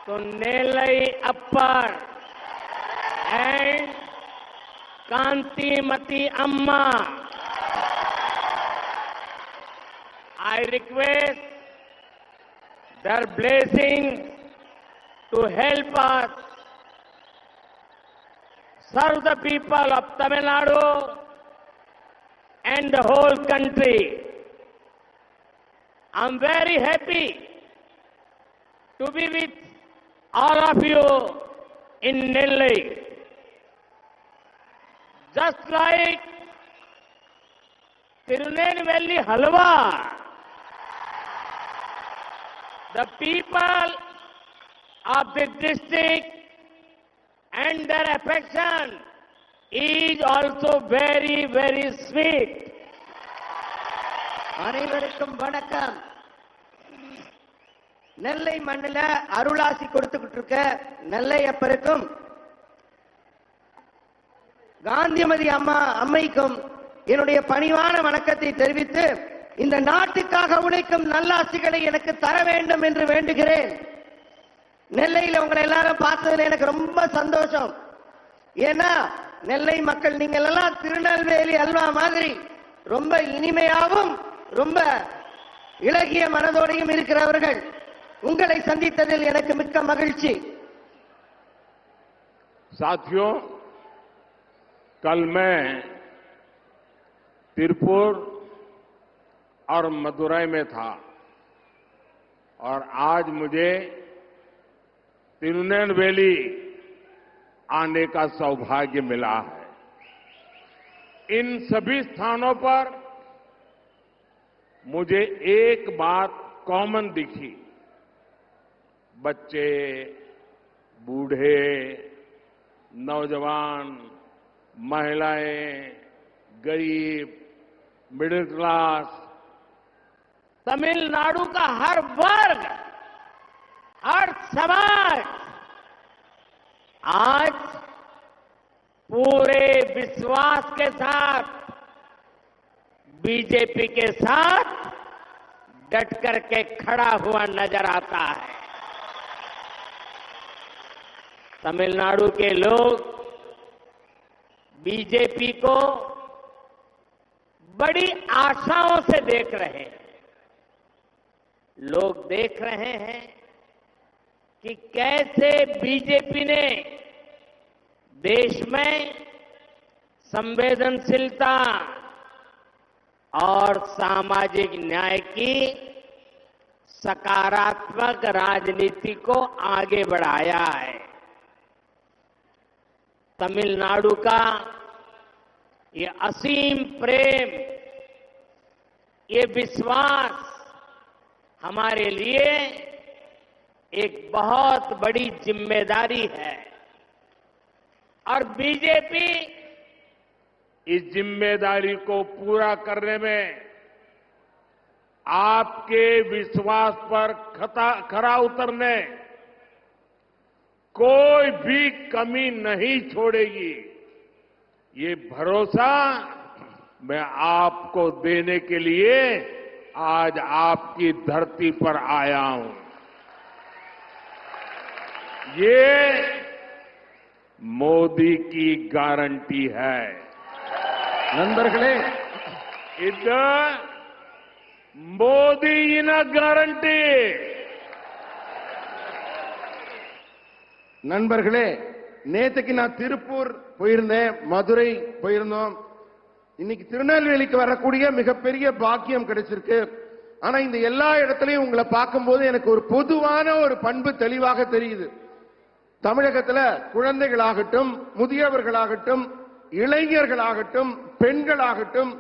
तो Nellai upper and Kantimati Amma, I request their blessing to help us serve the people of Tamil Nadu and the whole country. I'm very happy to be with all of you in Nellai. Just like Tirunelveli Halwa, the people of the district and their affection is also very, very sweet. அனைவருக்கும் வணக்கம். நெல்லை மண்ணில அருளாசி கொடுத்துக்கிட்டு இருக்க நெல்லை அப்பருக்கும் காந்திமதி அம்மைக்கும் என்னுடைய பணிவான வணக்கத்தை தெரிவித்து இந்த நாட்டுக்காக உழைக்கும் நல்லாசிகளை எனக்கு தர வேண்டும் என்று வேண்டுகிறேன். நெல்லையில உங்களை எல்லாரும் பார்த்ததுல எனக்கு ரொம்ப சந்தோஷம். ஏன்னா நெல்லை மக்கள் நீங்க எல்லாம் திருநெல்வேலி அல்வா மாதிரி ரொம்ப இனிமையாகவும் ரொம்ப இலகிய மனதோடையும் இருக்கிறவர்கள். உங்களை சந்தித்ததில் எனக்கு மிக்க மகிழ்ச்சி. साथियों, कल मैं तिरुपुर और मदुरई में था और आज मुझे तिरुनेलवेली आने का सौभाग्य मिला है. इन सभी स्थानों पर मुझे एक बात कॉमन दिखी. बच्चे, बूढ़े, नौजवान, महिलाएं, गरीब, मिडिल क्लास, तमिलनाडु का हर वर्ग, हर समाज आज पूरे विश्वास के साथ बीजेपी के साथ डट करके खड़ा हुआ नजर आता है. तमिलनाडु के लोग बीजेपी को बड़ी आशाओं से देख रहे हैं. लोग देख रहे हैं कि कैसे बीजेपी ने देश में संवेदनशीलता और सामाजिक न्याय की सकारात्मक राजनीति को आगे बढ़ाया है. तमिलनाडु का ये असीम प्रेम, ये विश्वास हमारे लिए एक बहुत बड़ी जिम्मेदारी है और बीजेपी इस जिम्मेदारी को पूरा करने में आपके विश्वास पर खरा उतरने कोई भी कमी नहीं छोड़ेगी. ये भरोसा मैं आपको देने के लिए आज आपकी धरती पर आया हूं. ये मोदी की गारंटी है. நண்பர்களே, இது மோடியின் கேரண்டி. நண்பர்களே, நேத்துக்கு நான் திருப்பூர் போயிருந்தேன், மதுரை போயிருந்தோம். இன்னைக்கு திருநெல்வேலிக்கு வரக்கூடிய மிகப்பெரிய பாக்கியம் கிடைச்சிருக்கு. ஆனா இந்த எல்லா இடத்துலயும் உங்களை பார்க்கும்போது எனக்கு ஒரு பொதுவான ஒரு பண்பு தெளிவாக தெரியுது. தமிழகத்துல குழந்தைகளாகட்டும், முதியவர்களாகட்டும், இளைஞர்களாகட்டும், பெண்களாகட்டும்,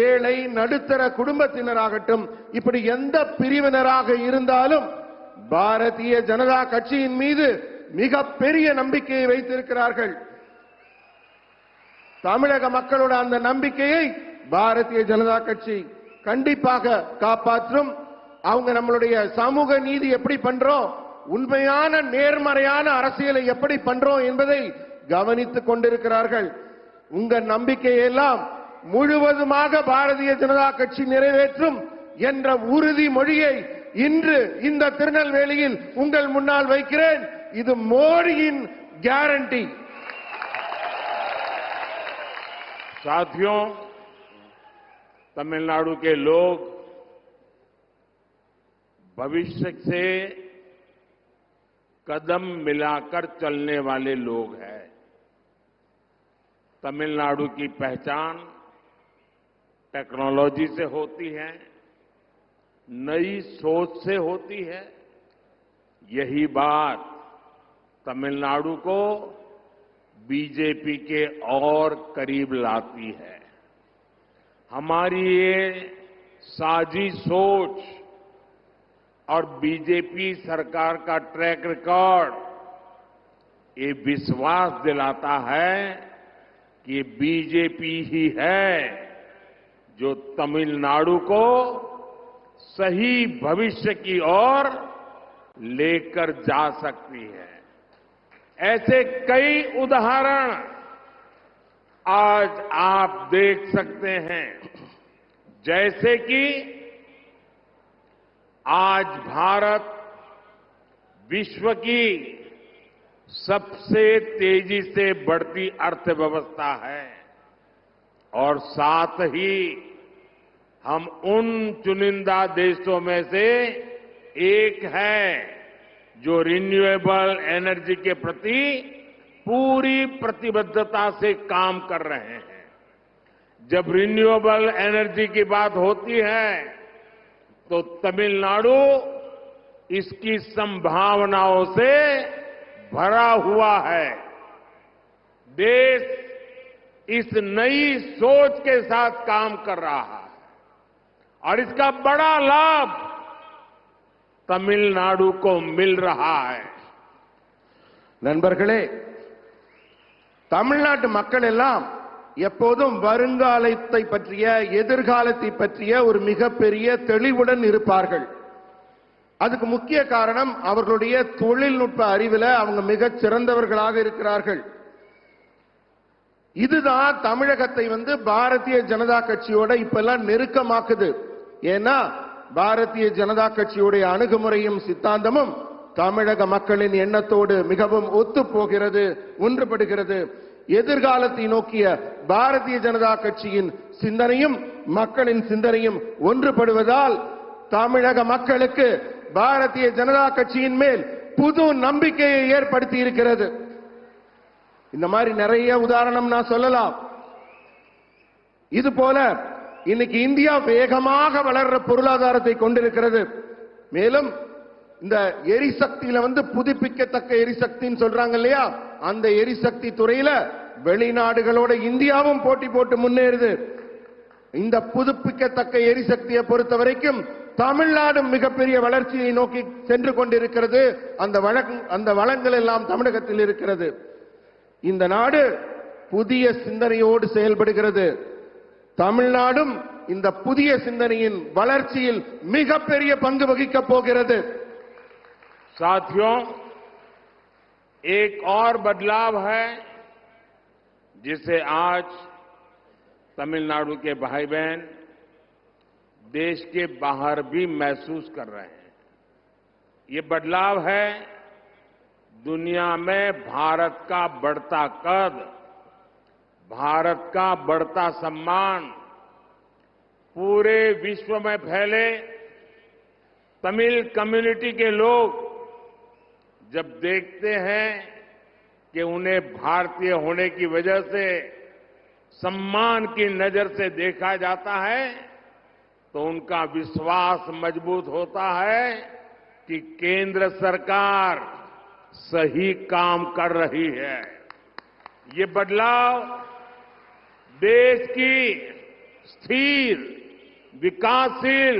ஏழை நடுத்தர குடும்பத்தினராகட்டும், இப்படி எந்த பிரிவினராக இருந்தாலும் பாரதிய ஜனதா கட்சியின் மீது மிகப்பெரிய நம்பிக்கையை வைத்திருக்கிறார்கள். தமிழக மக்களோட அந்த நம்பிக்கையை பாரதிய ஜனதா கட்சி கண்டிப்பாக காப்பாற்றும். அவங்க நம்மளுடைய சமூக நீதி எப்படி பண்றோம், உண்மையான நேர்மறையான அரசியலை எப்படி பண்றோம் என்பதை கவனித்துக் கொண்டிருக்கிறார்கள். உங்க நம்பிக்கையெல்லாம் முழுவதுமாக பாரதிய ஜனதா கட்சி நிறைவேற்றும் என்ற உறுதிமொழியை இன்று இந்த திருநெல்வேலியில் உங்கள் முன்னால் வைக்கிறேன். இது மோடியின் கேரண்டி. साथियों, तमिलनाडु के लोग भविष्य से कदम मिलाकर चलने वाले लोग हैं। तमिलनाडु की पहचान टेक्नोलॉजी से होती है, नई सोच से होती है। यही बात तमिलनाडु को बीजेपी के और करीब लाती है। हमारी ये साझी सोच और बीजेपी सरकार का ट्रैक रिकॉर्ड ये विश्वास दिलाता है कि बीजेपी ही है जो तमिलनाडु को सही भविष्य की ओर लेकर जा सकती है। ऐसे कई उदाहरण आज आप देख सकते हैं, जैसे कि आज भारत विश्व की सबसे तेजी से बढ़ती अर्थव्यवस्था है और साथ ही हम उन चुनिंदा देशों में से एक है जो रिन्यूएबल एनर्जी के प्रति पूरी प्रतिबद्धता से काम कर रहे हैं। जब रिन्यूएबल एनर्जी की बात होती है तो तमिलनाडु इसकी संभावनाओं से भरा हुआ है। देश इस नई सोच के साथ काम कर रहा है और इसका बड़ा लाभ तमिलनाडु को मिल रहा है। நண்பர்களே, தமிழ்நாட்டு மக்கள் எல்லாம் எப்போதும் வருங்காலத்தை பற்றிய, எதிர்காலத்தை பற்றிய ஒரு மிகப்பெரிய தெளிவுடன் இருப்பார்கள். அதுக்கு முக்கிய காரணம் அவர்களுடைய தொழில்நுட்ப அறிவில் அவங்க மிகச் சிறந்தவர்களாக இருக்கிறார்கள். இதுதான் தமிழகத்தை பாரதிய ஜனதா கட்சியோட இப்பெல்லாம் நெருக்கமாக்குது. ஏன்னா பாரதிய ஜனதா கட்சியுடைய அணுகுமுறையும் சித்தாந்தமும் தமிழக மக்களின் எண்ணத்தோடு மிகவும் ஒத்து போகிறது, ஒன்றுபடுகிறது. எதிர்காலத்தை நோக்கிய பாரதிய ஜனதா கட்சியின் சிந்தனையும் மக்களின் சிந்தனையும் ஒன்றுபடுவதால் தமிழக மக்களுக்கு பாரதிய ஜனதா கட்சியின் மேல் புது நம்பிக்கையை ஏற்படுத்தி இருக்கிறது. இந்த மாதிரி நிறைய உதாரணம் நான் சொல்லலாம். இது போல இன்னைக்கு இந்தியா வேகமாக வளர்ற பொருளாதாரத்தை கொண்டிருக்கிறது. மேலும் இந்த எரிசக்தியில புதுப்பிக்கத்தக்க எரிசக்தின்னு சொல்றாங்க இல்லையா, அந்த எரிசக்தி துறையில வெளிநாடுகளோட இந்தியாவும் போட்டி போட்டு முன்னேறுது. இந்த புதுப்பிக்கத்தக்க எரிசக்தியை பொறுத்த வரைக்கும் தமிழ்நாடு மிகப்பெரிய வளர்ச்சியை நோக்கி சென்று கொண்டிருக்கிறது. அந்த வளங்கள் எல்லாம் தமிழகத்தில் இருக்கிறது. இந்த நாடு புதிய சிந்தனையோடு செயல்படுகிறது. தமிழ்நாடும் இந்த புதிய சிந்தனையின் வளர்ச்சியில் மிகப்பெரிய பங்கு வகிக்கப் போகிறது. साथियों, एक और बदलाव है जिसे आज तमिलनाडु के भाई बहन देश के बाहर भी महसूस कर रहे हैं। ये बदलाव है दुनिया में भारत का बढ़ता कद, भारत का बढ़ता सम्मान। पूरे विश्व में फैले तमिल कम्युनिटी के लोग जब देखते हैं कि उन्हें भारतीय होने की वजह से सम्मान की नजर से देखा जाता है तो उनका विश्वास मजबूत होता है कि केंद्र सरकार सही काम कर रही है। ये बदलाव देश की स्थिर, विकासशील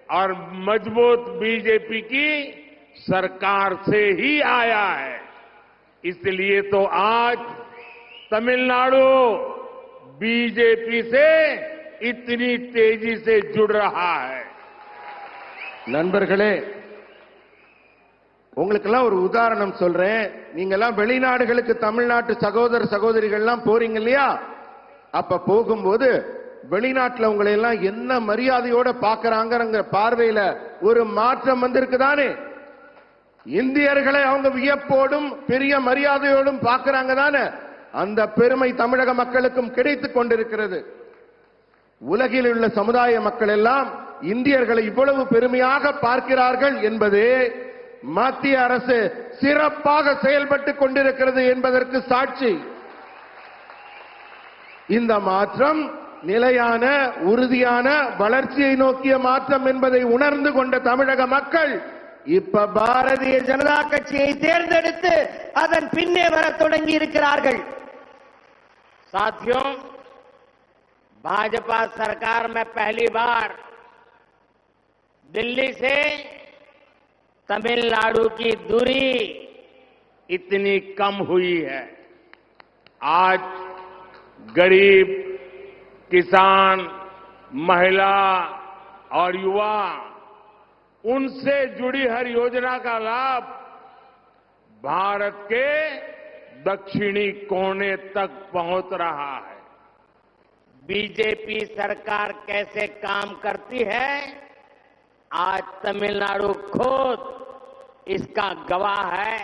और मजबूत बीजेपी की सरकार से ही आया है। इसलिए तो आज तमिलनाडु बीजेपी से इतनी तेजी से जुड़ रहा है। நண்பர்களே, உங்களுக்கெல்லாம் ஒரு உதாரணம் சொல்றேன். நீங்கெல்லாம் வெளிநாடுகளுக்கு தமிழ்நாட்டு சகோதர சகோதரிகள்லாம் போறீங்க இல்லையா? அப்ப போகும்போது வெளிநாட்டுல உங்களை எல்லாம் என்ன மரியாதையோட பாக்குறாங்கங்கிற பார்வையில ஒரு மாற்றம் வந்திருக்குதானே? இந்தியர்களை அவங்க வியப்போடும் பெரிய மரியாதையோடும் பார்க்கறாங்க தானே? அந்த பெருமை தமிழக மக்களுக்கும் கிடைத்துக் கொண்டிருக்கிறது. உலகில் உள்ள சமுதாய மக்கள் எல்லாம் இந்தியர்களை இவ்வளவு பெருமையாக பார்க்கிறார்கள் என்பது மத்திய அரசு சிறப்பாக செயல்பட்டுக் கொண்டிருக்கிறது என்பதற்கு சாட்சி. இந்த மாற்றம் நிலையான உறுதியான வளர்ச்சியை நோக்கிய மாற்றம் என்பதை உணர்ந்து கொண்ட தமிழக மக்கள் இப்ப பாரதிய ஜனதா கட்சியை தேர்ந்தெடுத்து அதன் பின்னே வர தொடங்கி இருக்கிறார்கள். साथियों, भाजपा सरकार में पहली बार दिल्ली से तमिलनाडु की दूरी इतनी कम हुई है। आज गरीब, किसान, महिला और युवा उनसे जुड़ी हर योजना का लाभ भारत के दक्षिणी कोने तक पहुंच रहा है। बीजेपी सरकार कैसे काम करती है, आज तमिलनाडु खुद इसका गवाह है।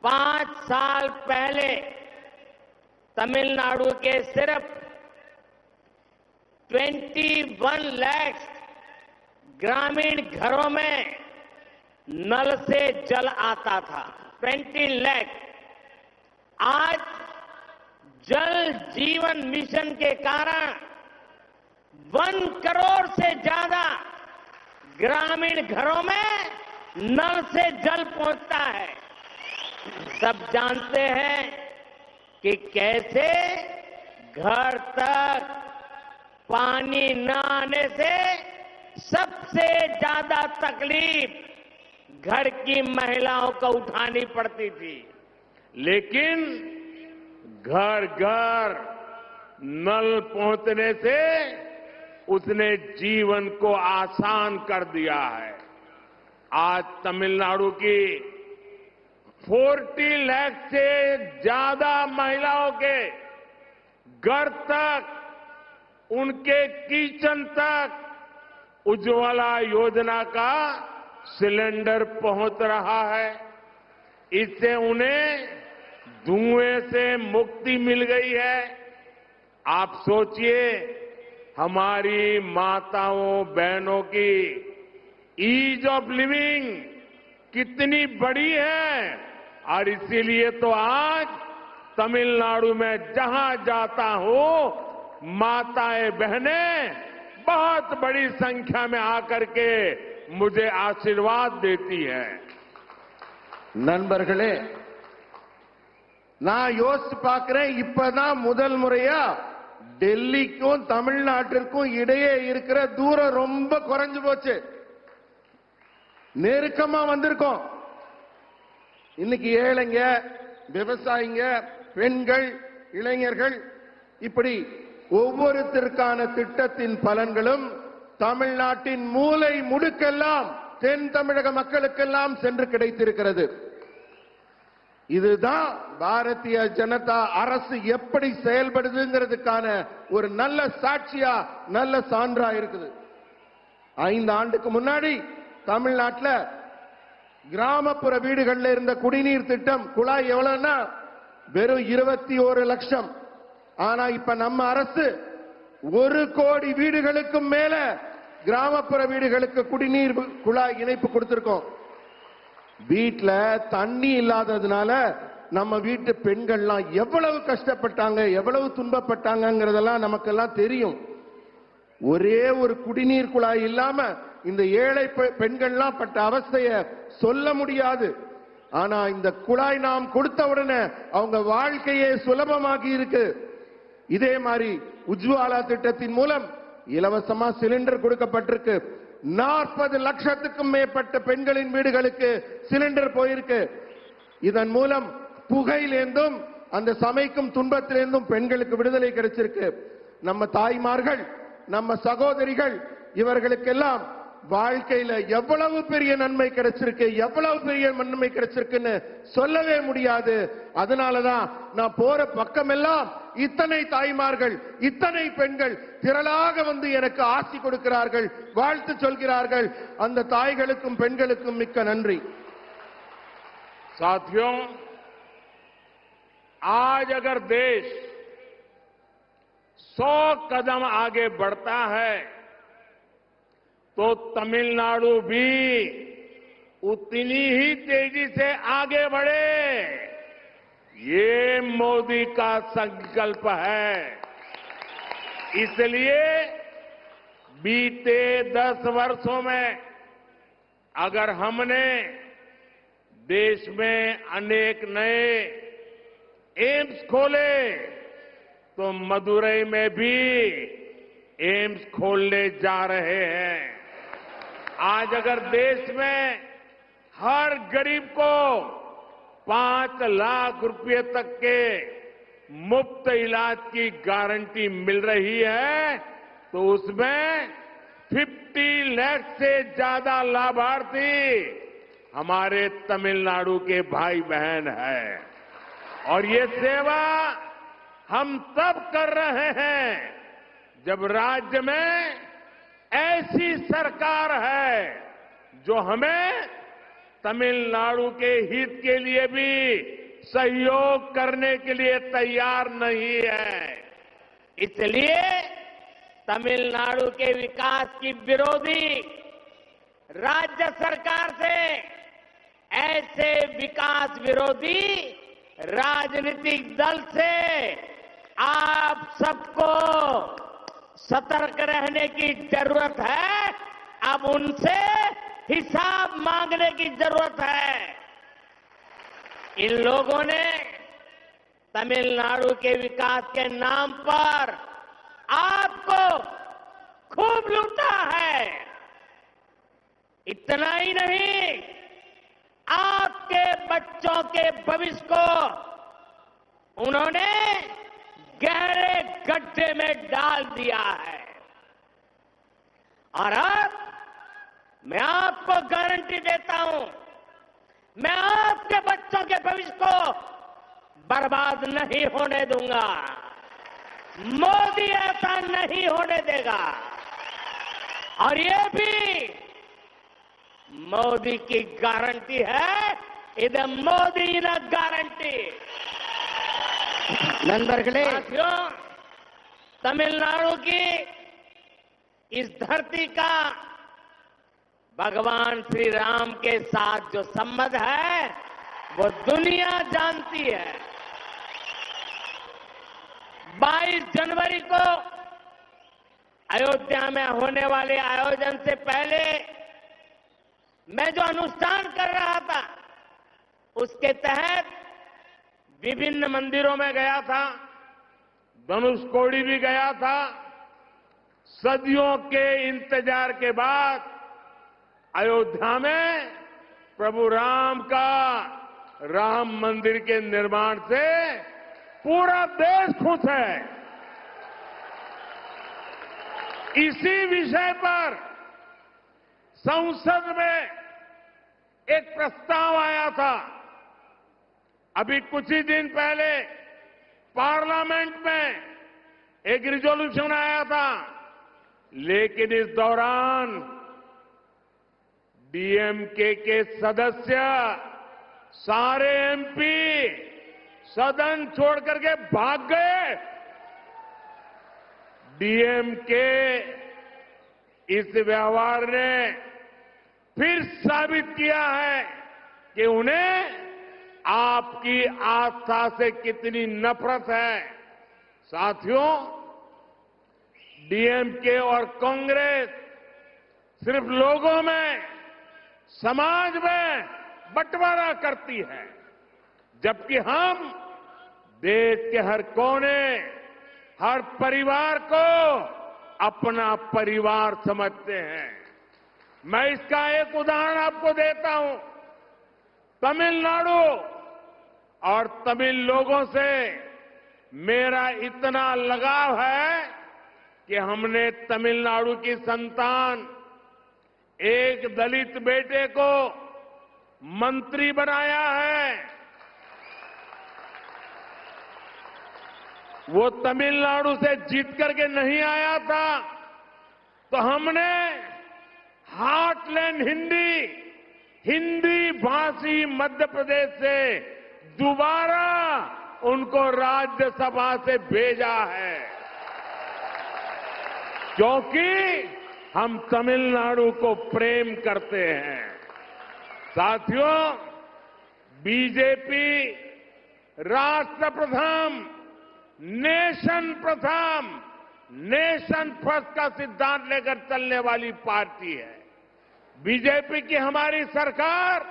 5 साल पहले तमिलनाडु के सिर्फ 21 लाख ग्रामीण घरों में नल से जल आता था। 20 लाख। आज जल जीवन मिशन के कारण 1 करोड़ से ज्यादा ग्रामीण घरों में नल से जल पहुंचता है। सब जानते हैं कि कैसे घर तक पानी न आने से सबसे ज्यादा तकलीफ घर की महिलाओं को उठानी पड़ती थी, लेकिन घर घर नल पहुंचने से उसने जीवन को आसान कर दिया है। आज तमिलनाडु की 40 लाख से ज्यादा महिलाओं के घर तक, उनके किचन तक उज्ज्वला योजना का सिलेंडर पहुंच रहा है। इससे उन्हें धुएं से मुक्ति मिल गई है। आप सोचिए, हमारी माताओं बहनों की ईज ऑफ लिविंग कितनी बड़ी है, और इसीलिए तो आज तमिलनाडु में जहां जाता हूं, माताएं बहनें बहुत बड़ी संख्या में आकर के मुझे आशीर्वाद देती है। நண்பர்களே, நான் யோசிச்சு பார்க்கிறேன், இப்பதான் முதல் முறையா டெல்லிக்கும் தமிழ்நாட்டிற்கும் இடையே இருக்கிற தூரம் ரொம்ப குறைஞ்சு போச்சு. நெருக்கமா வந்திருக்கோம். இன்னைக்கு ஏழைங்க, விவசாயிங்க, பெண்கள், இளைஞர்கள், இப்படி ஒவ்வொருத்தருக்கான திட்டத்தின் பலன்களும் தமிழ்நாட்டின் மூலை முடுக்கெல்லாம் தென் தமிழக மக்களுக்கெல்லாம் சென்று கிடைத்திருக்கிறது. இதுதான் பாரதிய ஜனதா அரசு எப்படி செயல்படுதுங்கிறதுக்கான ஒரு நல்ல சாட்சியா, நல்ல சான்றா இருக்குது. 5 ஆண்டுக்கு முன்னாடி தமிழ்நாட்டில் கிராமப்புற வீடுகள்ல இருந்த குடிநீர் திட்டம் குழாய் எவ்வளவுன்னா வெறும் 21 லட்சம். ஆனா இப்ப நம்ம அரசு 1 கோடி வீடுகளுக்கும் மேல கிராமப்புற வீடுகளுக்கு குடிநீர் குழாய் இணைப்பு கொடுத்திருக்கோம். வீட்டுல தண்ணி இல்லாததுனால நம்ம வீட்டு பெண்கள்லாம் எவ்வளவு கஷ்டப்பட்டாங்க, எவ்வளவு துன்பப்பட்டாங்கிறதெல்லாம் நமக்கெல்லாம் தெரியும். ஒரே ஒரு குடிநீர் குழாய் இல்லாம இந்த ஏழை பெண்கள்லாம் பட்ட அவஸ்தைய சொல்ல முடியாது. ஆனா இந்த குழாய் நாம் கொடுத்த உடனே அவங்க வாழ்க்கையே சுலபமாகி இருக்கு. இதே மாதிரி உஜ்வாலா திட்டத்தின் மூலம் இலவசமா சிலிண்டர் கொடுக்கப்பட்டிருக்கு. 40 லட்சத்துக்கும் மேற்பட்ட பெண்களின் வீடுகளுக்கு சிலிண்டர் போயிருக்கு. இதன் மூலம் புகையிலிருந்தும் அந்த சமைக்கும் துன்பத்திலிருந்தும் பெண்களுக்கு விடுதலை கிடைச்சிருக்கு. நம்ம தாய்மார்கள், நம்ம சகோதரிகள், இவர்களுக்கெல்லாம் வாழ்க்கையில எவ்வளவு பெரிய நன்மை கிடைச்சிருக்கு, எவ்வளவு பெரிய நன்மை கிடைச்சிருக்குன்னு சொல்லவே முடியாது. அதனாலதான் நான் போற பக்கமெல்லாம் இத்தனை தாய்மார்கள் இத்தனை பெண்கள் திரளாக வந்து எனக்கு ஆசி கொடுக்கிறார்கள், வாழ்த்து சொல்கிறார்கள். அந்த தாய்களுக்கும் பெண்களுக்கும் மிக்க நன்றி. साथियों, आज अगर देश 100 कदम आगे बढ़ता है तो तमिलनाडु भी उतनी ही तेजी से आगे बढ़े, ये मोदी का संकल्प है. इसलिए बीते 10 वर्षों में अगर हमने देश में अनेक नए एम्स खोले तो मदुरई में भी एम्स खोलने जा रहे हैं. आज अगर देश में हर गरीब को 5 लाख रुपए तक के मुफ्त इलाज की गारंटी मिल रही है तो उसमें 50 लाख से ज्यादा लाभार्थी हमारे तमिलनाडु के भाई बहन हैं. और ये सेवा हम तब कर रहे हैं जब राज्य में ऐसी सरकार है जो हमें तमिलनाडु के हित के लिए भी सहयोग करने के लिए तैयार नहीं है. इसलिए तमिलनाडु के विकास की विरोधी राज्य सरकार से ऐसे विकास विरोधी राजनीतिक दल से आप सबको सतर्क रहने की जरूरत है. अब उनसे हिसाब मांगने की जरूरत है. इन लोगों ने तमिलनाडु के विकास के नाम पर आपको खूब लूटा है. इतना ही नहीं, आपके बच्चों के भविष्य को उन्होंने गहरे गड्ढे में डाल दिया है. और अब मैं आपको गारंटी देता हूं, मैं आपके बच्चों के भविष्य को बर्बाद नहीं होने दूंगा. मोदी ऐसा नहीं होने देगा. और ये भी मोदी की गारंटी है. इधर मोदी न गारंटी. நண்பர்களே, साथियों, तमिलनाडु की इस धरती का भगवान श्री राम के साथ जो संबंध है वो दुनिया जानती है. 22 जनवरी को अयोध्या में होने वाले आयोजन से पहले मैं जो अनुष्ठान कर रहा था उसके तहत विभिन्न मंदिरों में गया था, धनुषकोडी भी गया था. सदियों के इंतजार के बाद अयोध्या में प्रभु राम का राम मंदिर के निर्माण से पूरा देश खुश है. इसी विषय पर संसद में एक प्रस्ताव आया था. अभी कुछ ही दिन पहले पार्लियामेंट में एक रिजोल्यूशन आया था, लेकिन इस दौरान डीएमके के सदस्य सारे एमपी सदन छोड़ करके भाग गए. डीएमके इस व्यवहार ने फिर साबित किया है कि उन्हें आपकी आस्था से कितनी नफरत है. साथियों, डीएमके और कांग्रेस सिर्फ लोगों में, समाज में बंटवारा करती है, जबकि हम देश के हर कोने, हर परिवार को अपना परिवार समझते हैं. मैं इसका एक उदाहरण आपको देता हूं. तमिलनाडु और तमिल लोगों से मेरा इतना लगाव है कि हमने तमिलनाडु की संतान एक दलित बेटे को मंत्री बनाया है. वो तमिलनाडु से जीत करके नहीं आया था, तो हमने हार्टलैंड हिंदी भाषी मध्य प्रदेश से दोबारा उनको राज्यसभा से भेजा है, क्योंकि हम तमिलनाडु को प्रेम करते हैं। साथियों, बीजेपी राष्ट्र प्रथम, नेशन प्रथम, नेशन फर्स्ट का सिद्धांत लेकर चलने वाली पार्टी है। बीजेपी की हमारी सरकार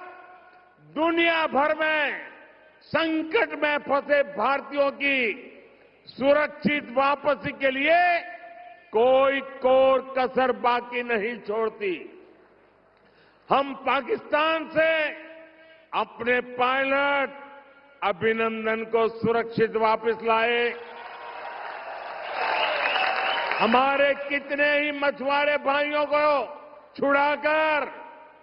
दुनिया भर में संकट में फंसे भारतीयों की सुरक्षित वापसी के लिए कोई कोर कसर बाकी नहीं छोड़ती। हम पाकिस्तान से अपने पायलट अभिनंदन को सुरक्षित वापस लाए। हमारे कितने ही मछुआरे भाइयों को छुड़ाकर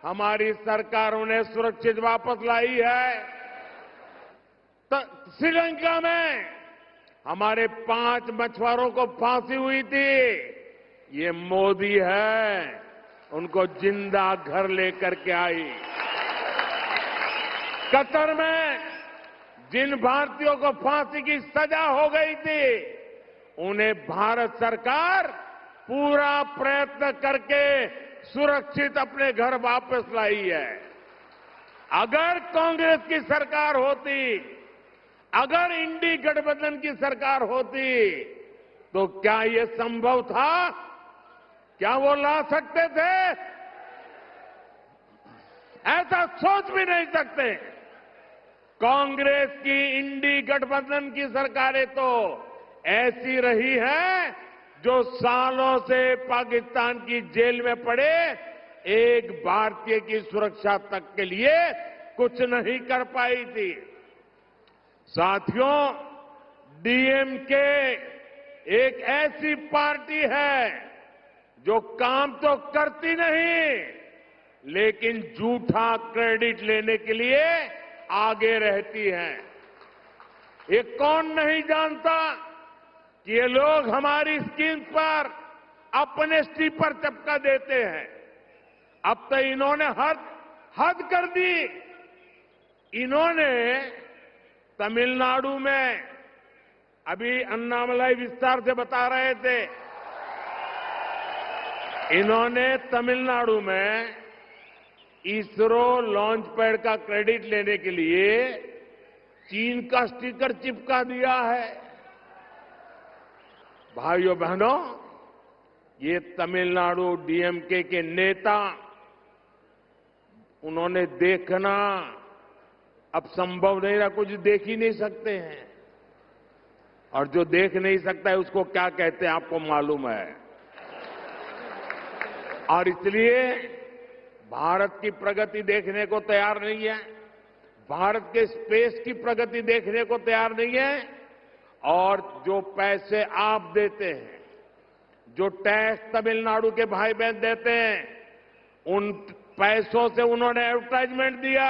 हमारी सरकारों ने सुरक्षित वापस लाई है। श्रीलंका में हमारे 5 मछुआरों को फांसी हुई थी, ये मोदी है उनको जिंदा घर लेकर के आई। कतर में जिन भारतीयों को फांसी की सजा हो गई थी, उन्हें भारत सरकार पूरा प्रयत्न करके सुरक्षित अपने घर वापस लाई है। अगर कांग्रेस की सरकार होती, अगर इंडी गठबंधन की सरकार होती, तो क्या ये संभव था? क्या वो ला सकते थे? ऐसा सोच भी नहीं सकते। कांग्रेस की इंडी गठबंधन की सरकारें तो ऐसी रही है जो सालों से पाकिस्तान की जेल में पड़े एक भारतीय की सुरक्षा तक के लिए कुछ नहीं कर पाई थी। साथियों, डीएमके एक ऐसी पार्टी है जो काम तो करती नहीं, लेकिन झूठा क्रेडिट लेने के लिए आगे रहती है। ये कौन नहीं जानता कि ये लोग हमारी स्कीम पर अपने स्टीपर चपका देते हैं। अब तो इन्होंने हद कर दी। इन्होंने तमिलनाडु में, अभी अन्नामलाई विस्तार से बता रहे थे, इन्होंने तमिलनाडु में इसरो लॉन्च पैड का क्रेडिट लेने के लिए चीन का स्टिकर चिपका दिया है। भाइयों बहनों, ये तमिलनाडु डीएमके के नेता, उन्होंने देखना अब संभव नहीं रहा, कुछ देख ही नहीं सकते हैं। और जो देख नहीं सकता है उसको क्या कहते हैं आपको मालूम है। और इसलिए भारत की प्रगति देखने को तैयार नहीं है, भारत के स्पेस की प्रगति देखने को तैयार नहीं है। और जो पैसे आप देते हैं, जो टैक्स तमिलनाडु के भाई बहन देते हैं, उन पैसों से उन्होंने एडवर्टाइजमेंट दिया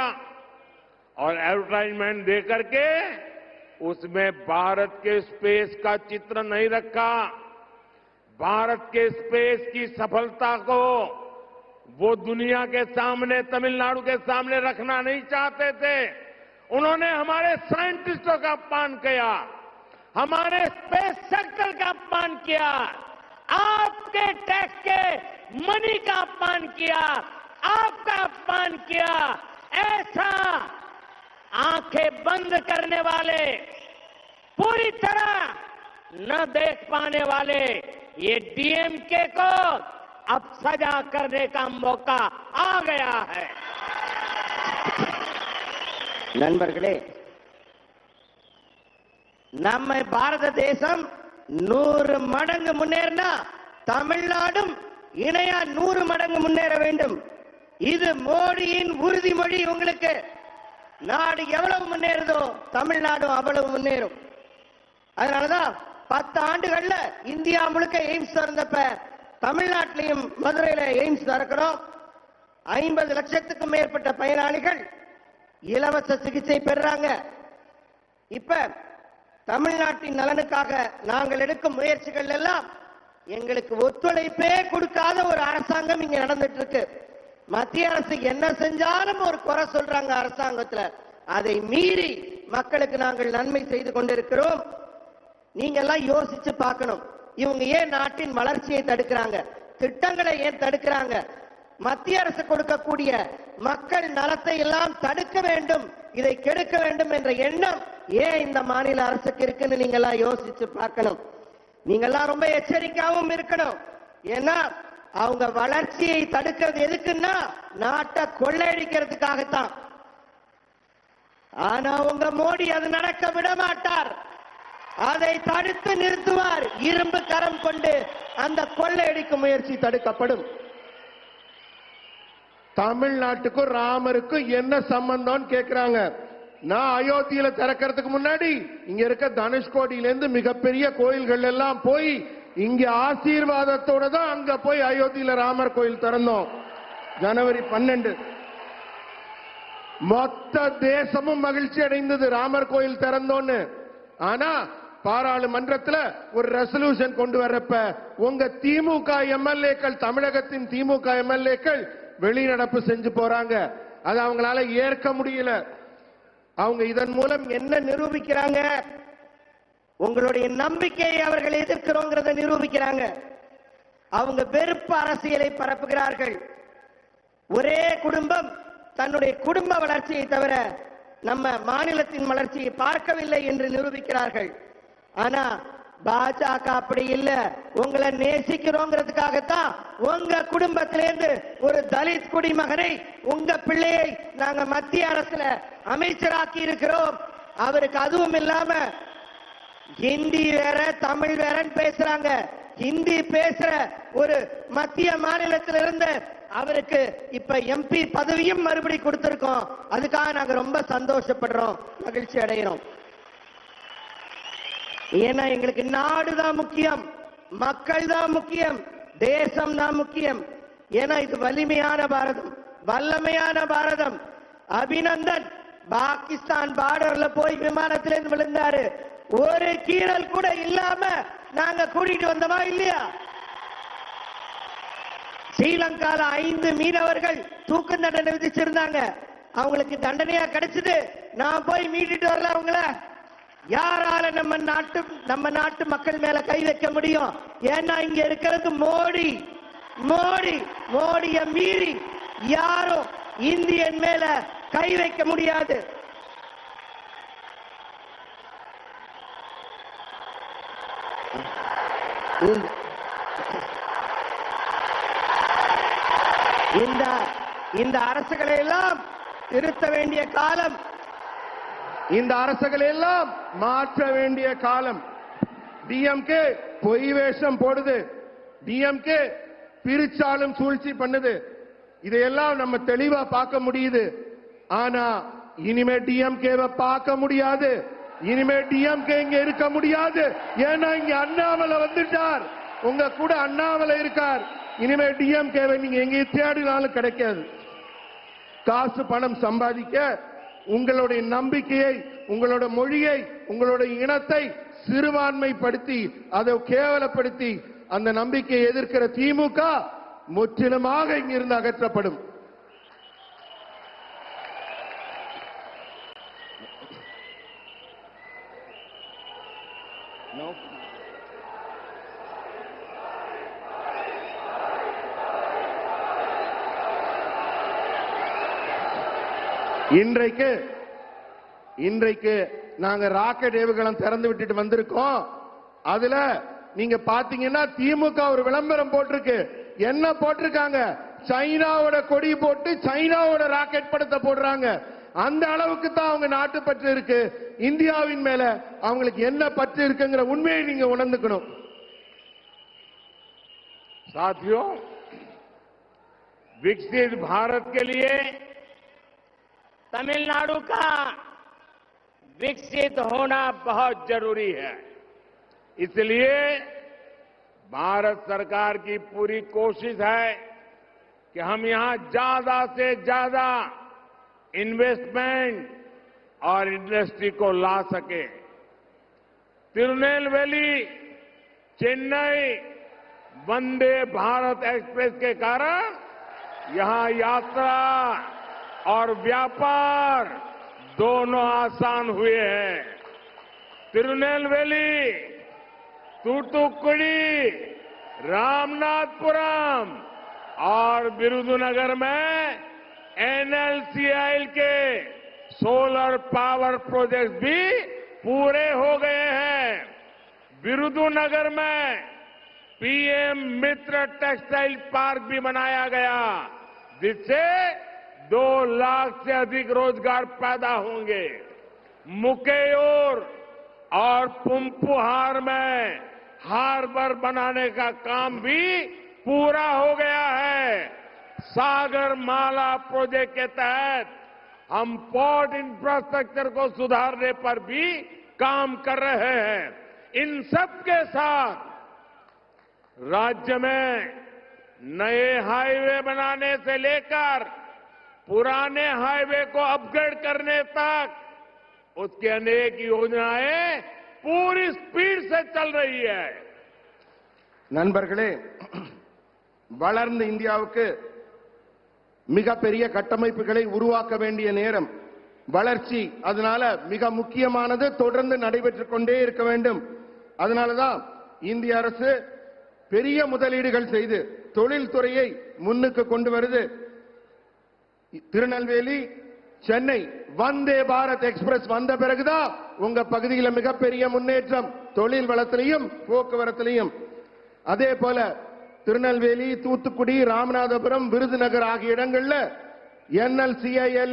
और एडवर्टाइजमेंट देकर के उसमें भारत के स्पेस का चित्र नहीं रखा। भारत के स्पेस की सफलता को वो दुनिया के सामने, तमिलनाडु के सामने रखना नहीं चाहते थे। उन्होंने हमारे साइंटिस्टों का अपमान किया, हमारे स्पेस सेक्टर का अपमान किया, आपके टैक्स के मनी का अपमान किया, आपका अपमान किया। ऐसा आंखें बंद करने वाले, पूरी तरह न देख पाने वाले ये डीएमके को अब सजा करने का मौका आ गया है। நண்பர்களே, நம்ம பாரத தேசம் 100 மடங்கு முன்னேறினா தமிழ்நாடும் இணையா 100 மடங்கு முன்னேற வேண்டும். இது மோடியின் உறுதிமொழி. உங்களுக்கு நாடு எவ்வளவு முன்னேறுதோ தமிழ்நாடும் அவ்வளவு முன்னேறும். அதனாலதான் 10 ஆண்டுகள்ல இந்தியா முழுக்க எய்ம்ஸ் திறந்தப்ப தமிழ்நாட்டிலையும் மதுரையில எய்ம்ஸ் திறக்கிறோம். 50 லட்சத்துக்கும் மேற்பட்ட பயனாளிகள் இலவச சிகிச்சை பெறாங்க. இப்ப தமிழ்நாட்டின் நலனுக்காக நாங்கள் எடுக்கும் முயற்சிகள் எல்லாம் எங்களுக்கு ஒத்துழைப்பே கொடுக்காத ஒரு அரசாங்கம் இங்க நடந்துட்டு இருக்கு. மத்திய அரசு என்ன செஞ்சாலும் ஒரு குறை சொல்றாங்க அரசாங்கத்துல. அதை மீறி மக்களுக்கு நாங்கள் நன்மை செய்து கொண்டிருக்கிறோம். நீங்க எல்லாம் யோசிச்சு பார்க்கணும். இவங்க ஏன் நாட்டின் வளர்ச்சியை தடுக்கிறாங்க? திட்டங்களை ஏன் தடுக்கிறாங்க? மத்திய அரசு கொடுக்கக்கூடிய மக்கள் நலத்தை எல்லாம் தடுக்க வேண்டும், இதை கெடுக்க வேண்டும் என்ற எண்ணம் ஏன் இந்த மாநில அரசுக்கு இருக்குன்னு நீங்க எல்லாம் யோசிச்சு பார்க்கணும். நீங்க எல்லாம் ரொம்ப எச்சரிக்கையாகவும் இருக்கணும். ஏன்னா அவங்க வளர்ச்சியை தடுக்கிறது எதுக்குன்னா நாட்டை கொள்ளையடிக்கிறதுக்காகத்தான். ஆனா உங்க மோடி அது நடக்க விட மாட்டார். அதை தடுத்து நிறுத்துவார். இரும்பு கரம் கொண்டு அந்த கொள்ளையடிக்கும் முயற்சி தடுக்கப்படும். தமிழ்நாட்டுக்கும் ராமருக்கும் என்ன சம்பந்தம் கேக்குறாங்க. நான் அயோத்தியில திறக்கிறதுக்கு முன்னாடி இங்க இருக்க தனுஷ்கோடியில இருந்து மிகப்பெரிய கோயில்கள் எல்லாம் போய் இங்க ஆசீர்வாதத்தோட தான் அங்க போய் அயோத்தியில ராமர் கோயில் திறந்தோம். ஜனவரி 12 மொத்த தேசமும் மகிழ்ச்சி அடைந்தது ராமர் கோயில் திறந்தோன்னு. ஆனா பாராளுமன்றத்தில் ஒரு ரெசல்யூஷன் கொண்டு வரப்ப உங்க திமுக எம்எல்ஏக்கள், தமிழகத்தின் திமுக எம்எல்ஏக்கள் வெளிநடப்பு செஞ்சு போறாங்க. அது அவங்களால ஏற்க முடியல. அவங்க இதன் மூலம் என்ன நிரூபிக்கிறாங்க? உங்களுடைய நம்பிக்கையை அவர்கள் எதிர்க்கிறோங்கிறத நிரூபிக்கிறாங்க. அவங்க வெறுப்பு அரசியலை பரப்புகிறார்கள். ஒரே குடும்பம் தன்னுடைய குடும்ப வளர்ச்சியை தவிர நம்ம மாநிலத்தின் வளர்ச்சியை பார்க்கவில்லை என்று நிரூபிக்கிறார்கள். ஆனா பாஜக அப்படி இல்ல. உங்களை நேசிக்கிறோங்கிறதுக்காகத்தான் உங்க குடும்பத்திலிருந்து ஒரு தலித் குடிமகனை, உங்க பிள்ளையை நாங்க மத்திய அரசுல அமைச்சராக்கி இருக்கிறோம். அவருக்கு அதுவும் இல்லாம ஹிந்தி வேற தமிழ் வேறன்னு பேசுறாங்க. ஹிந்தி பேசுற ஒரு மத்திய மாநிலத்திலிருந்து அவருக்கு இப்ப எம்பி பதவியும் மறுபடி கொடுத்திருக்கோம். அதுக்காக நாங்க ரொம்ப சந்தோஷப்படுறோம், மகிழ்ச்சி அடைகிறோம். ஏன்னா எங்களுக்கு நாடு தான் முக்கியம், மக்கள் தான் முக்கியம், தேசம் தான் முக்கியம். ஏன்னா இது வலிமையான பாரதம், வல்லமையான பாரதம். அபிநந்தன் பாகிஸ்தான் பார்டர்ல போய் விமானத்திலிருந்து விழுந்தாரு. ஒரு கீறல் கூட இல்லாம நாங்க கூட்டிட்டு வந்தோமா இல்லையா? ஸ்ரீலங்கால 5 மீனவர்கள் தூக்கு தண்டனை விதிச்சிருந்தாங்க. அவங்களுக்கு தண்டனையா கிடைச்சது. நான் போய் மீட்டுட்டு வரல அவங்கள. யாரால நம்ம நாட்டு மக்கள் மேல கை வைக்க முடியும்? ஏன்னா இங்க இருக்கிறது மோடி. மோடிய மீறி யாரும் இந்தியன் மேல கை வைக்க முடியாது. இந்த அரசுகளை எல்லாம் திருத்த வேண்டிய காலம், இந்த அரசுகளை எல்லாம் மாற்ற வேண்டிய காலம். டிஎம்கே பொய் வேஷம் போடுது, டிஎம்கே பிரிச்சாலும் சூழ்ச்சி பண்ணுது. இதையெல்லாம் நம்ம தெளிவா பார்க்க முடியுது. ஆனா இனிமே டிஎம்கேவை பார்க்க முடியாது. இனிமே டிஎம்கே இங்க இருக்க முடியாது. ஏன்னா இங்க அண்ணாமலை வந்துட்டார். உங்க கூட அண்ணாமலை இருக்கார். இனிமே டிஎம்கேவை நீங்க எங்க தேடினாலும் கிடைக்காது. காசு பணம் சம்பாதிக்க உங்களுடைய நம்பிக்கையை, உங்களோட மொழியை, உங்களுடைய இனத்தை சிறுபான்மைப்படுத்தி அதை கேவலப்படுத்தி அந்த நம்பிக்கையை எதிர்க்கிற திமுக முற்றிலுமாக இங்கிருந்து அகற்றப்படும். இன்றைக்கு நாங்க ராக்கெட் ஏவுகணம் திறந்து விட்டுட்டு வந்திருக்கோம். அதுல நீங்க பாத்தீங்கன்னா திமுக ஒரு விளம்பரம் போட்டிருக்கு. என்ன போட்டிருக்காங்க? சைனாவோட கொடி போட்டு சைனாவோட ராக்கெட் படத்தை போடுறாங்க. அந்த அளவுக்கு தான் அவங்க நாட்டு பற்று இருக்கு. இந்தியாவின் மேல அவங்களுக்கு என்ன பற்று இருக்குங்கிற உண்மையை நீங்க உணர்ந்துக்கணும். साथियों, विकसित भारत के लिए तमिलनाडु का विकसित होना बहुत जरूरी है। इसलिए भारत सरकार की पूरी कोशिश है कि हम यहां ज्यादा से ज्यादा इन्वेस्टमेंट और इंडस्ट्री को ला सके। तिरुनेलवेली चेन्नई वंदे भारत एक्सप्रेस के कारण यहां यात्रा और व्यापार दोनों आसान हुए हैं। तिरुनेलवेली, तूतुकुड़ी, रामनाथपुरम और विरुधुनगर में एनएलसीआई के सोलर पावर प्रोजेक्ट भी पूरे हो गए हैं। विरुधुनगर में पीएम मित्र टेक्सटाइल पार्क भी बनाया गया, जिससे 2 लाख से अधिक रोजगार पैदा होंगे। मुकेयूर और पुंपुहार में हार्बर बनाने का काम भी पूरा हो गया है। सागर माला प्रोजेक्ट के तहत हम पोर्ट इंफ्रास्ट्रक्चर को सुधारने पर भी काम कर रहे हैं। इन सब के साथ राज्य में नए हाईवे बनाने से लेकर पुराने हाईवे को अपग्रेड करने तक उसकी अनेक योजनाएं पूरी स्पीड से चल रही है। நண்பர்களே, வளர்ந்த இந்தியாவுக்கு மிகப்பெரிய கட்டமைப்புகளை உருவாக்க வேண்டிய நேரம். வளர்ச்சி அதனால மிக முக்கியமானது, தொடர்ந்து நடைபெற்றுக் கொண்டே இருக்க வேண்டும். அதனாலதான் இந்திய அரசு பெரிய முதலீடுகள் செய்து தொழில்துறையை முன்னுக்கு கொண்டு வருது. திருநெல்வேலி சென்னை வந்தே பாரத் எக்ஸ்பிரஸ் வந்த பிறகுதான் உங்க பகுதியில் மிகப்பெரிய முன்னேற்றம் தொழில் வளத்திலையும் போக்குவரத்திலையும். அதே போல திருநெல்வேலி, தூத்துக்குடி, ராமநாதபுரம், விருதுநகர் ஆகிய இடங்கள்ல NLCIL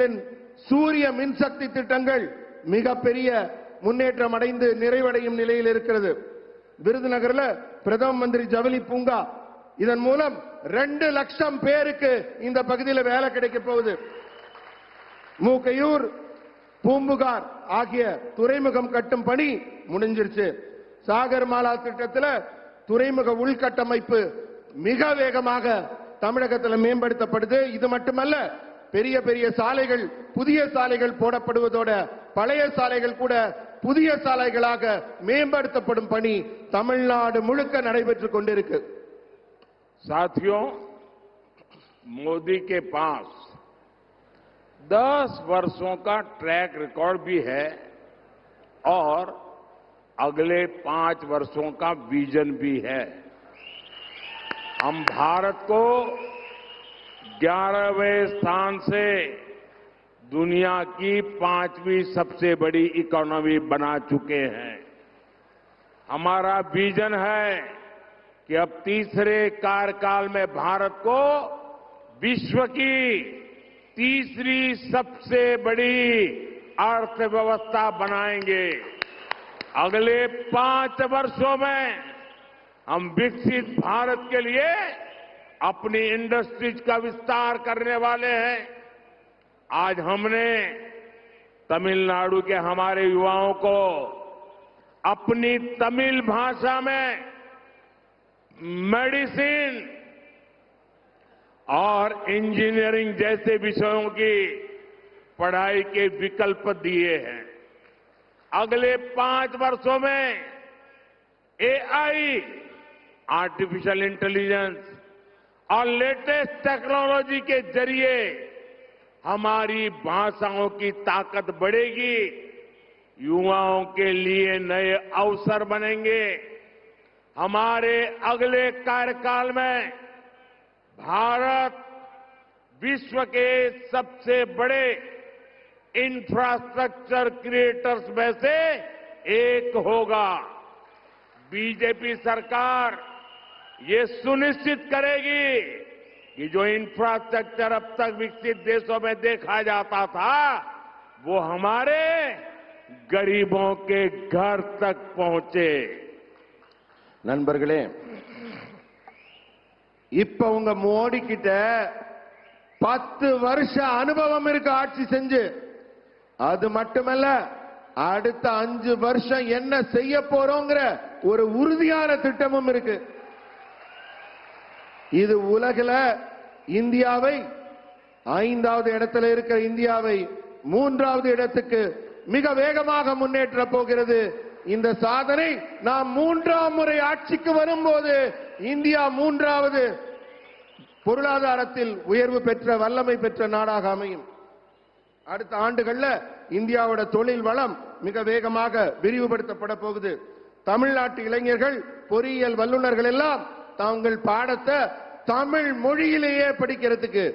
சூரிய மின்சக்தி திட்டங்கள் மிகப்பெரிய முன்னேற்றம் அடைந்து நிறைவடையும் நிலையில் இருக்கிறது. விருதுநகர்ல பிரதம மந்திரி ஜவுளி பூங்கா, இதன் மூலம் 2 லட்சம் பேருக்கு இந்த பகுதியில் வேலை கிடைக்க போகுது. மூக்கையூர், பூம்புகார் ஆகிய துறைமுகம் கட்டும் பணி முடிஞ்சிருச்சு. சாகர் மாலா திட்டத்தில் துறைமுக உள்கட்டமைப்பு மிக வேகமாக தமிழகத்தில் மேம்படுத்தப்படுது. இது மட்டுமல்ல, பெரிய பெரிய சாலைகள், புதிய சாலைகள் போடப்படுவதோட பழைய சாலைகள் கூட புதிய சாலைகளாக மேம்படுத்தப்படும் பணி தமிழ்நாடு முழுக்க நடைபெற்றுக் கொண்டிருக்கு. साथियों, मोदी के पास 10 वर्षों का ट्रैक रिकॉर्ड भी है और अगले 5 वर्षों का विजन भी है। हम भारत को 11वें स्थान से दुनिया की 5वीं सबसे बड़ी इकोनॉमी बना चुके हैं। हमारा विजन है कि अब तीसरे कार्यकाल में भारत को विश्व की तीसरी सबसे बड़ी अर्थव्यवस्था बनाएंगे। अगले 5 वर्षों में हम विकसित भारत के लिए अपनी इंडस्ट्रीज का विस्तार करने वाले हैं। आज हमने तमिलनाडु के हमारे युवाओं को अपनी तमिल भाषा में मेडिसिन और इंजीनियरिंग जैसे विषयों की पढ़ाई के विकल्प दिए हैं। अगले 5 वर्षों में AI, आर्टिफिशियल इंटेलिजेंस और लेटेस्ट टेक्नोलॉजी के जरिए हमारी भाषाओं की ताकत बढ़ेगी, युवाओं के लिए नए अवसर बनेंगे। हमारे अगले कार्यकाल में भारत विश्व के सबसे बड़े इंफ्रास्ट्रक्चर क्रिएटर्स में से एक होगा। बीजेपी सरकार ये सुनिश्चित करेगी कि जो इंफ्रास्ट्रक्चर अब तक विकसित देशों में देखा जाता था, वो हमारे गरीबों के घर तक पहुंचे। நண்பர்களே, இப்ப உங்க மோடி கிட்ட 10 வருஷ அனுபவம் இருக்கு ஆட்சி செஞ்சு. அது மட்டுமல்ல, அடுத்த 5 வருஷம் என்ன செய்ய போறோங்கிற ஒரு உறுதியான திட்டமும் இருக்கு. இது உலகில இந்தியாவை 5வது இடத்துல இருக்கிற இந்தியாவை 3வது இடத்துக்கு மிக வேகமாக முன்னேற்ற போகிறது. இந்த சாதனை நாம் மூன்றாம் முறை ஆட்சிக்கு வரும்போது இந்தியா மூன்றாவது பொருளாதாரத்தில் உயர்வு பெற்ற வல்லமை பெற்ற நாடாக அமையும். அடுத்த ஆண்டுகள்ல இந்தியாவோட தொழில் வளம் மிக வேகமாக விரிவுபடுத்தப்பட போகுது. தமிழ்நாட்டு இளைஞர்கள் பொறியியல் வல்லுநர்கள் எல்லாம் தாங்கள் பாடத்தை தமிழ் மொழியிலேயே படிக்கிறதுக்கு,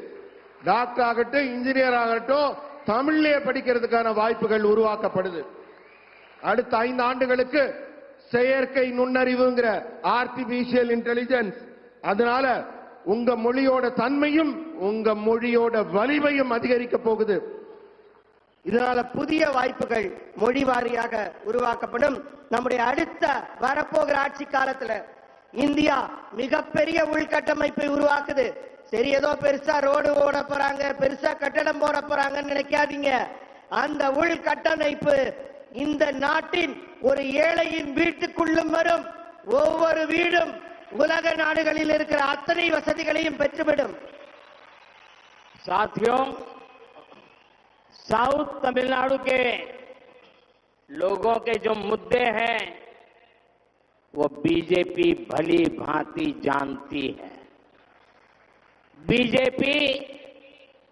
டாக்டர் ஆகட்டும் இன்ஜினியர் ஆகட்டும் தமிழ்லேயே படிக்கிறதுக்கான வாய்ப்புகள் உருவாக்கப்படுது. அடுத்த 5 ஆண்டுகளுக்கு செயற்கை நுண்ணறிவுங்கிற ஆர்டிபிஷியல் இன்டெலிஜென்ஸ், அதனால உங்க மொழியோட தன்மையும் உங்க மொழியோட வலிமையும் அதிகரிக்க போகுது. இதனால புதிய வாய்ப்புகள் மொழி வாரியாக உருவாக்கப்படும். நம்முடைய அடுத்த வரப்போகிற ஆட்சி காலத்துல இந்தியா மிகப்பெரிய உள்கட்டமைப்பை உருவாக்குது. சரி, ஏதோ பெருசா ரோடு ஓட போறாங்க, பெருசா கட்டடம் போட போறாங்கன்னு நினைக்காதீங்க. அந்த உள்கட்டமைப்பு இந்த நாட்டின் ஒரு ஏழையின் வீட்டுக்குள்ளும் வரும். ஒவ்வொரு வீடும் உலக நாடுகளில் இருக்கிற அத்தனை வசதிகளையும் பெற்றுவிடும். साथियों, साउथ तमिलनाडु के लोगों के जो मुद्दे हैं वो बीजेपी भली भांति जानती है. बीजेपी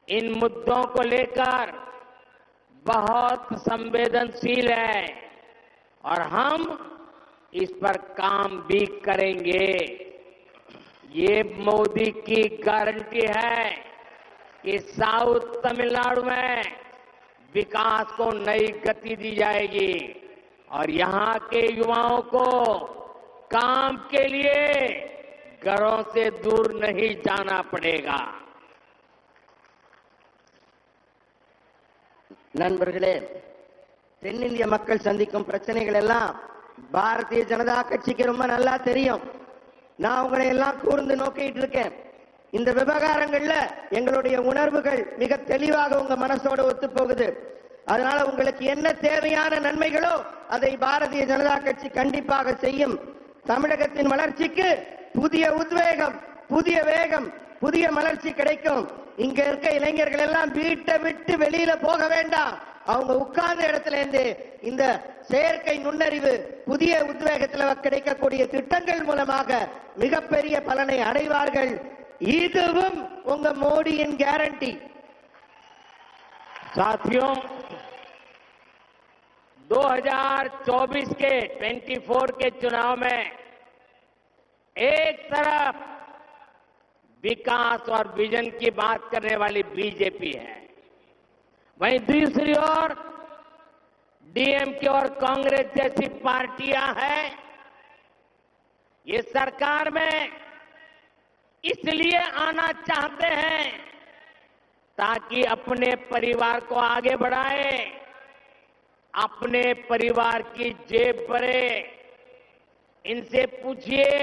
इन मुद्दों को लेकर बहुत संवेदनशील है और हम इस पर काम भी करेंगे. ये मोदी की गारंटी है कि साउथ तमिलनाडु में विकास को नई गति दी जाएगी और यहां के युवाओं को काम के लिए घरों से दूर नहीं जाना पड़ेगा. நண்பர்களே, தென்னிந்திய மக்கள் சந்திக்கும் பிரச்சனைகள் எல்லாம் பாரதிய ஜனதா கட்சிக்கு ரொம்ப நல்லா தெரியும். நான் உங்களை எல்லாம் கூர்ந்து நோக்கிட்டு இருக்கேன். இந்த விவகாரங்கள்ல எங்களுடைய உணர்வுகள் மிக தெளிவாக உங்க மனசோட ஒத்து போகுது. அதனால உங்களுக்கு என்ன தேவையான நன்மைகளோ அதை பாரதிய ஜனதா கட்சி கண்டிப்பாக செய்யும். தமிழகத்தின் வளர்ச்சிக்கு புதிய உத்வேகம், புதிய வேகம், புதிய மலர்ச்சி கிடைக்கும். இங்க இருக்க இளைஞர்கள் எல்லாம் வீட்டை விட்டு வெளியில போக வேண்டாம். அவங்க உட்கார்ந்த இடத்துல இருந்து இந்த செயற்கை நுண்ணறிவு புதிய உத்வேகத்தில் கிடைக்கக்கூடிய திட்டங்கள் மூலமாக மிகப்பெரிய பலனை அடைவார்கள். இதுவும் உங்க மோடியின் கேரண்டி. साथियों, 2024 के 24 के चुनाव में एक तरफ विकास और विजन की बात करने वाली बीजेपी है, वहीं दूसरी ओर डीएमके और कांग्रेस जैसी पार्टियां हैं. ये सरकार में इसलिए आना चाहते हैं ताकि अपने परिवार को आगे बढ़ाए, अपने परिवार की जेब भरे. इनसे पूछिए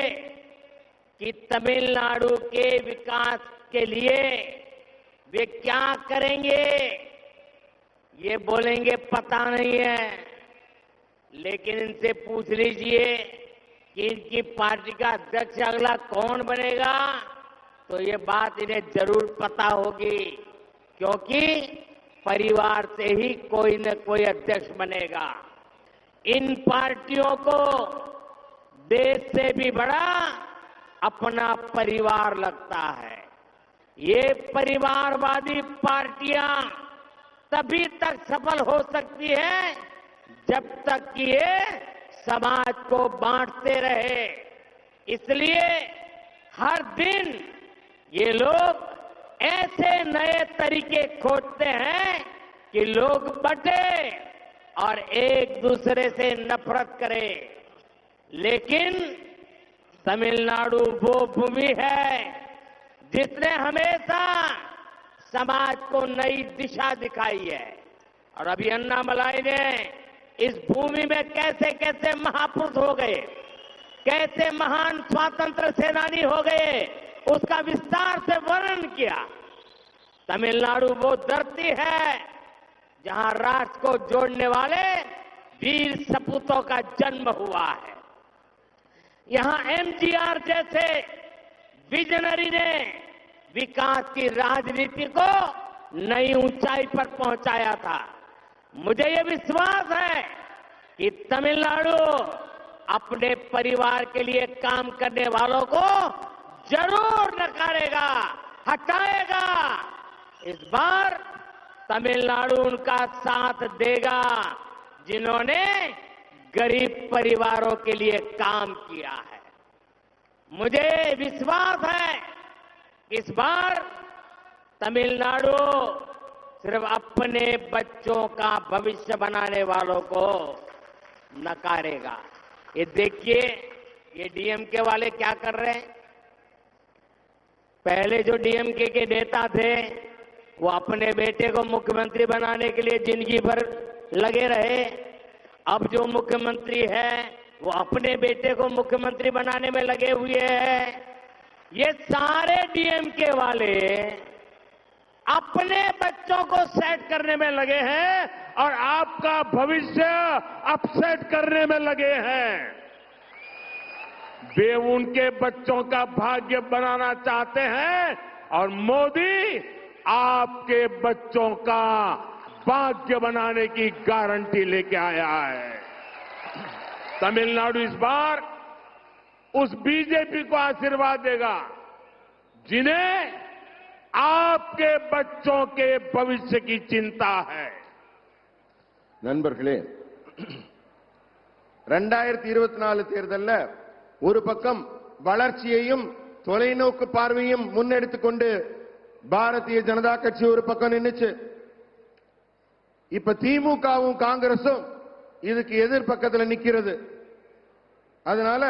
कि तमिलनाडु के विकास के लिए वे क्या करेंगे. ये बोलेंगे पता नहीं है, लेकिन इनसे पूछ लीजिए कि इनकी पार्टी का अध्यक्ष अगला कौन बनेगा, तो ये बात इन्हें जरूर पता होगी, क्योंकि परिवार से ही कोई न कोई अध्यक्ष बनेगा. इन पार्टियों को देश से भी बड़ा अपना परिवार लगता है. ये परिवारवादी पार्टियां तभी तक सफल हो सकती है जब तक कि ये समाज को बांटते रहे. इसलिए हर दिन ये लोग ऐसे नए तरीके खोजते हैं कि लोग बंटे और एक दूसरे से नफरत करें. लेकिन तमिलनाडु वो भूमि है जिसने हमेशा समाज को नई दिशा दिखाई है. और अभी अन्नामलाई ने इस भूमि में कैसे कैसे महापुरुष हो गए, कैसे महान स्वातंत्र सेनानी हो गए, उसका विस्तार से वर्णन किया. तमिलनाडु वो धरती है जहां राष्ट्र को जोड़ने वाले वीर सपूतों का जन्म हुआ है. यहां एमजीआर जैसे विजनरी ने विकास की राजनीति को नई ऊंचाई पर पहुंचाया था. मुझे ये विश्वास है कि तमिलनाडु अपने परिवार के लिए काम करने वालों को जरूर नकारेगा, हटाएगा। इस बार तमिलनाडु उनका साथ देगा जिन्होंने गरीब परिवारों के लिए काम किया है। मुझे विश्वास है कि इस बार तमिलनाडु सिर्फ अपने बच्चों का भविष्य बनाने वालों को नकारेगा। ये देखिए, ये डीएमके वाले क्या कर रहे हैं। पहले जो डीएमके के नेता थे वो अपने बेटे को मुख्यमंत्री बनाने के लिए जिंदगी भर लगे रहे। अब जो मुख्यमंत्री है वो अपने बेटे को मुख्यमंत्री बनाने में लगे हुए हैं। ये सारे डीएमके वाले अपने बच्चों को सेट करने में लगे हैं और आपका भविष्य अपसेट करने में लगे हैं। वे उनके बच्चों का भाग्य बनाना चाहते हैं और मोदी आपके बच्चों का भाग्य बनाने की गारंटी लेके आया है। तमिलनाडु इस बार उस बीजेपी को आशीर्वाद देगा जिन्हें आपके बच्चों के भविष्य की चिंता है। நண்பர்களே, 2024 தேர்தல்ல ஒரு பக்கம் வளர்ச்சியையும் தொலைநோக்கு பார்வையும் முன்னெடுத்துக் கொண்டு பாரதிய ஜனதா கட்சி ஒரு பக்கம் நின்னுச்சு. இப்ப திமுகவும் காங்கிரசும் இதுக்கு எதிர் பக்கத்துல நிக்கிறது. அதனால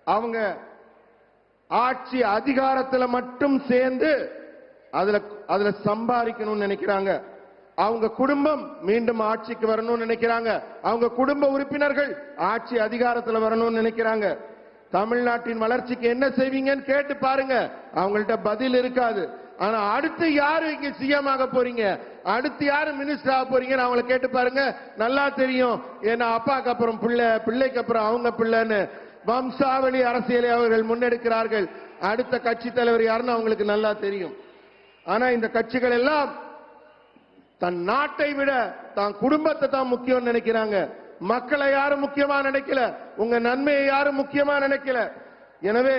அவங்க ஆட்சி அதிகாரத்துல மட்டும் சேர்ந்து அதுல சம்பாதிக்கணும்னு நினைக்கிறாங்க. அவங்க குடும்பம் மீண்டும் ஆட்சிக்கு வரணும்னு நினைக்கிறாங்க. அவங்க குடும்ப உறுப்பினர்கள் ஆட்சி அதிகாரத்துல வரணும்னு நினைக்கிறாங்க. தமிழ்நாட்டின் வளர்ச்சிக்கு என்ன செய்வீங்கன்னு கேட்டு பாருங்க, அவங்கள்ட்ட பதில் இருக்காது. ஆனா அடுத்து யாரு இங்க சிஎம் ஆக போறீங்க, அடுத்து யாரு மினிஸ்டர் ஆக போறீங்கன்னு அவங்களை கேட்டு பாருங்க, நல்லா தெரியும். ஏன்னா அப்பாக்கு அப்புறம் பிள்ளை, பிள்ளைக்கு அப்புறம் அவங்க பிள்ளைன்னு வம்சாவளி அரசியலை அவர்கள் முன்னெடுக்கிறார்கள். அடுத்த கட்சி தலைவர் யாருன்னு அவங்களுக்கு நல்லா தெரியும். ஆனா இந்த கட்சிகள் எல்லாம் தன் நாட்டை விட தான் குடும்பத்தை தான் முக்கியம் நினைக்கிறாங்க. மக்களை யாரும் முக்கியமா நினைக்கல, உங்க நன்மையை யாரும் முக்கியமா நினைக்கல. எனவே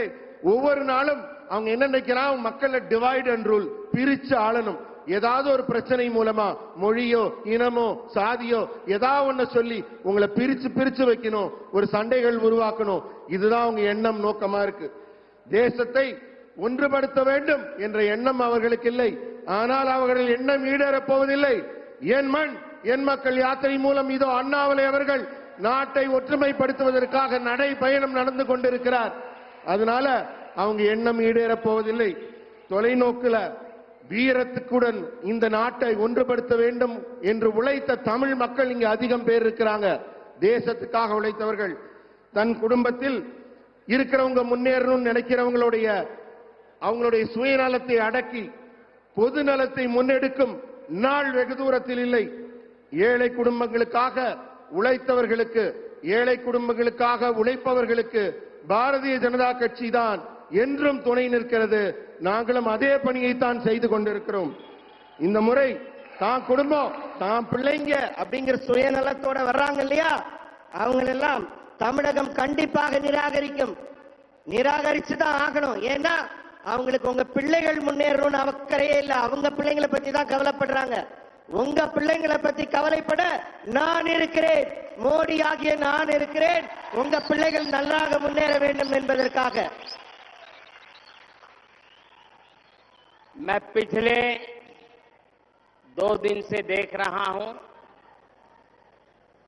ஒவ்வொரு நாளும் அவங்க என்ன நினைக்கிறாங்க, மக்களை டிவைட் அண்ட் ரூல், பிரிச்சு ஆளணும். ஏதாவது ஒரு பிரச்சனை மூலமா மொழியோ இனமோ சாதியோ ஏதாவது ஒண்ணு சொல்லி உங்களை பிரிச்சு பிரிச்சு வைக்கணும், ஒரு சண்டைகள் உருவாக்கணும். இதுதான் அவங்க எண்ணம், நோக்கமா இருக்கு. தேசத்தை ஒன்றுபடுத்த வேண்டும் என்ற எண்ணம் அவர்களுக்கு இல்லை. ஆனால் அவர்கள் எண்ணம் ஈடேறப் போவதில்லை. என் மண் என் மக்கள் யாத்திரை மூலம் இதோ அண்ணாமலை அவர்கள் நாட்டை ஒற்றுமைப்படுத்துவதற்காக நடை பயணம் நடந்து கொண்டிருக்கிறார். அதனால அவங்க எண்ணம் ஈடேறப் போவதில்லை. தொலைநோக்குல வீரத்துக்குடன் இந்த நாட்டை ஒன்றுபடுத்த வேண்டும் என்று உழைத்த தமிழ் மக்கள் இங்க அதிகம் பேர் இருக்கிறாங்க. தேசத்துக்காக உழைத்தவர்கள். தன் குடும்பத்தில் இருக்கிறவங்க முன்னேறணும்னு நினைக்கிறவங்களுடைய அவங்களுடைய சுயநலத்தை அடக்கி பொது நலத்தை முன்னெடுக்கும் நாள் வெகு தூரத்தில் இல்லை. ஏழை குடும்பங்களுக்காக உழைத்தவர்களுக்கு, ஏழை குடும்பங்களுக்காக உழைப்பவர்களுக்கு பாரதிய ஜனதா கட்சி தான் என்றும் துணை நிற்கிறது. நாங்களும் அதே பணியைத்தான் செய்து கொண்டிருக்கிறோம். இந்த முறை தான் குடும்பம் தான் பிள்ளைங்க அப்படிங்கிற சுயநலத்தோட வர்றாங்க இல்லையா, அவங்களெல்லாம் தமிழகம் கண்டிப்பாக நிராகரிக்கும். நிராகரிச்சுதான் ஆகணும். ஏன்னா அவங்களுக்கு உங்க பிள்ளைகள் முன்னேறணும்னு அக்கறையே இல்லை. அவங்க பிள்ளைங்களை பத்தி தான் கவலைப்படுறாங்க. உங்க பிள்ளைங்களை பத்தி கவலைப்பட நான் இருக்கிறேன், மோடி ஆகிய நான் இருக்கிறேன். உங்க பிள்ளைகள் நன்றாக முன்னேற வேண்டும் என்பதற்காக. मैं पिछले 2 दिन से देख रहा हूं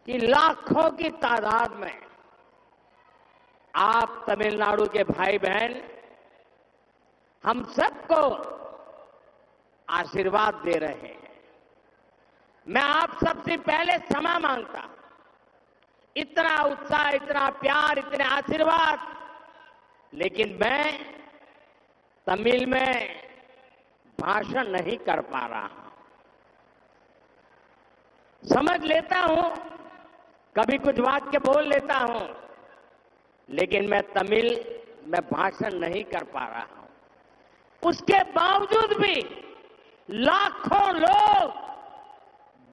कि लाखों की तादाद में आप तमिलनाडु के भाई बहन हम सबको आशीर्वाद दे रहे हैं। मैं आप सबसे पहले क्षमा मांगता हूं। इतना उत्साह, इतना प्यार, इतने आशीर्वाद, लेकिन मैं तमिल में भाषण नहीं कर पा रहा हूं। समझ लेता हूं, कभी कुछ वाक्य बोल लेता हूं, लेकिन मैं तमिल में भाषण नहीं कर पा रहा हूं। उसके बावजूद भी लाखों लोग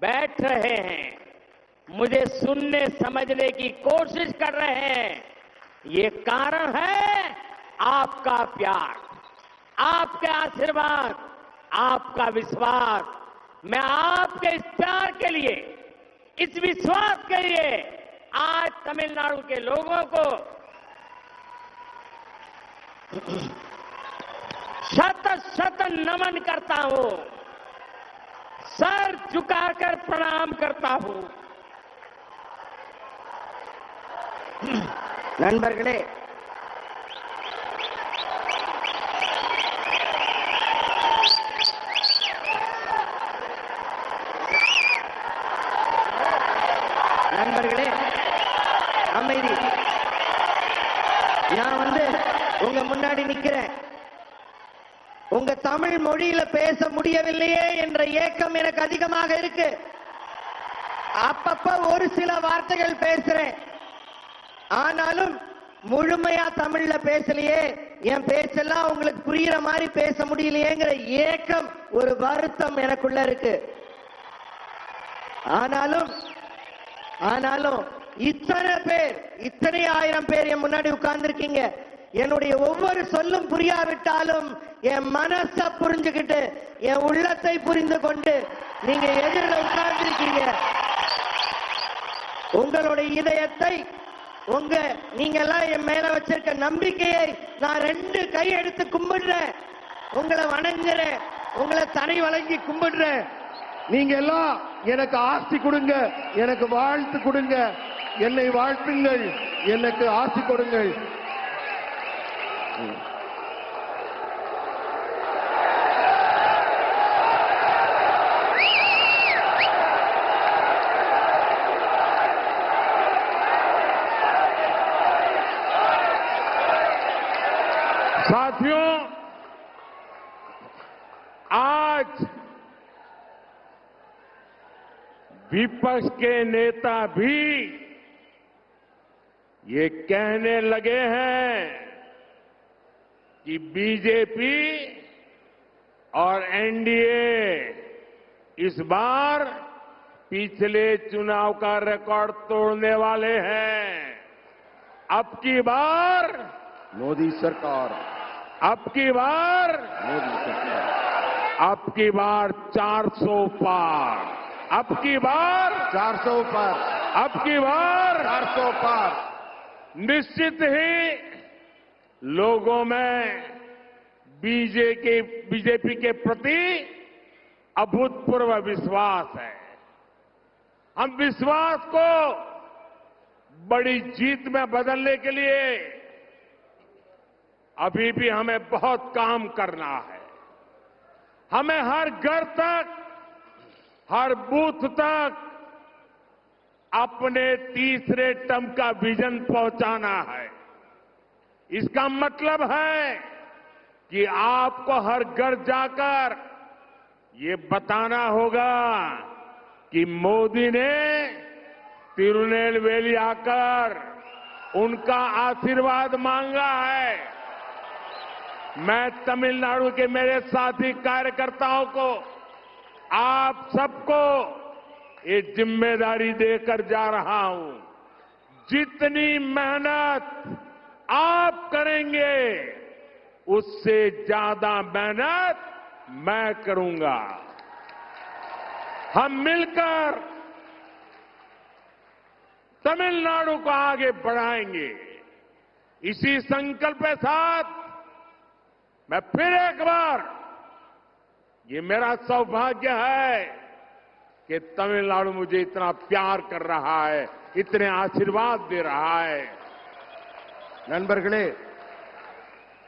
बैठ रहे हैं, मुझे सुनने समझने की कोशिश कर रहे हैं। ये कारण है आपका प्यार, आपके आशीर्वाद, आपका विश्वास। मैं आपके इस प्यार के लिए, इस विश्वास के लिए आज तमिलनाडु के लोगों को शत शत नमन करता हूं, सर झुकाकर प्रणाम करता हूं। நண்பர்களே, அமைதி. நான் உங்க முன்னாடி நிக்கிறேன். உங்க தமிழ் மொழியில பேச முடியவில்லையே என்ற ஏக்கம் எனக்கு அதிகமாக இருக்கு. அப்பப்ப ஒரு சில வார்த்தைகள் பேசுறேன், ஆனாலும் முழுமையா தமிழ்ல பேசலையே, என் பேச்செல்லாம் உங்களுக்கு புரியுற மாதிரி பேச முடியலையேங்கிற ஏக்கம், ஒரு வருத்தம் எனக்குள்ள இருக்கு. ஆனாலும் இத்தனை பேர், இத்தனை ஆயிரம் பேர் என் முன்னாடி உட்கார்ந்து இருக்கீங்க. என்னுடைய ஒவ்வொரு சொல்லும் புரியாவிட்டாலும் என் மனச புரிஞ்சுக்கிட்டு, என் உள்ளத்தை புரிந்து கொண்டு நீங்க எதிரில் உட்கார்ந்து இருக்கீங்க. உங்களுடைய இதயத்தை, நீங்க எல்லாம் என் மேல வச்சிருக்க நம்பிக்கையை நான் 2 கை எடுத்து கும்பிடுறேன். உங்களை வணங்குறேன், உங்களை தனி வணங்கி கும்பிடுறேன். நீங்க எல்லாம் எனக்கு ஆசி கொடுங்க, எனக்கு வாழ்த்து கொடுங்க, என்னை வாழ்த்துங்கள், எனக்கு ஆசி கொடுங்கள். साथियों, आज विपक्ष के नेता भी ये कहने लगे हैं कि बीजेपी और एनडीए इस बार पिछले चुनाव का रिकॉर्ड तोड़ने वाले हैं। अब की बार मोदी सरकार, अब की बार 400 पार, अब की बार 400 पार, अब की बार 400 पार। निश्चित ही लोगों में बीजेपी के प्रति अभूतपूर्व विश्वास है। हम विश्वास को बड़ी जीत में बदलने के लिए अभी भी हमें बहुत काम करना है। हमें हर घर तक, हर बूथ तक अपने तीसरे टर्म का विजन पहुंचाना है। इसका मतलब है कि आपको हर घर जाकर ये बताना होगा कि मोदी ने तिरुनेलवेली आकर उनका आशीर्वाद मांगा है। मैं तमिलनाडु के मेरे साथी कार्यकर्ताओं को, आप सबको ये जिम्मेदारी देकर जा रहा हूं। जितनी मेहनत आप करेंगे, उससे ज्यादा मेहनत मैं करूंगा। हम मिलकर तमिलनाडु को आगे बढ़ाएंगे। इसी संकल्प के साथ मैं फिर एक बार, ये मेरा सौभाग्य है कि तमिलनाडु मुझे इतना प्यार कर रहा है, इतने आशीर्वाद दे रहा है। நண்பர்களே,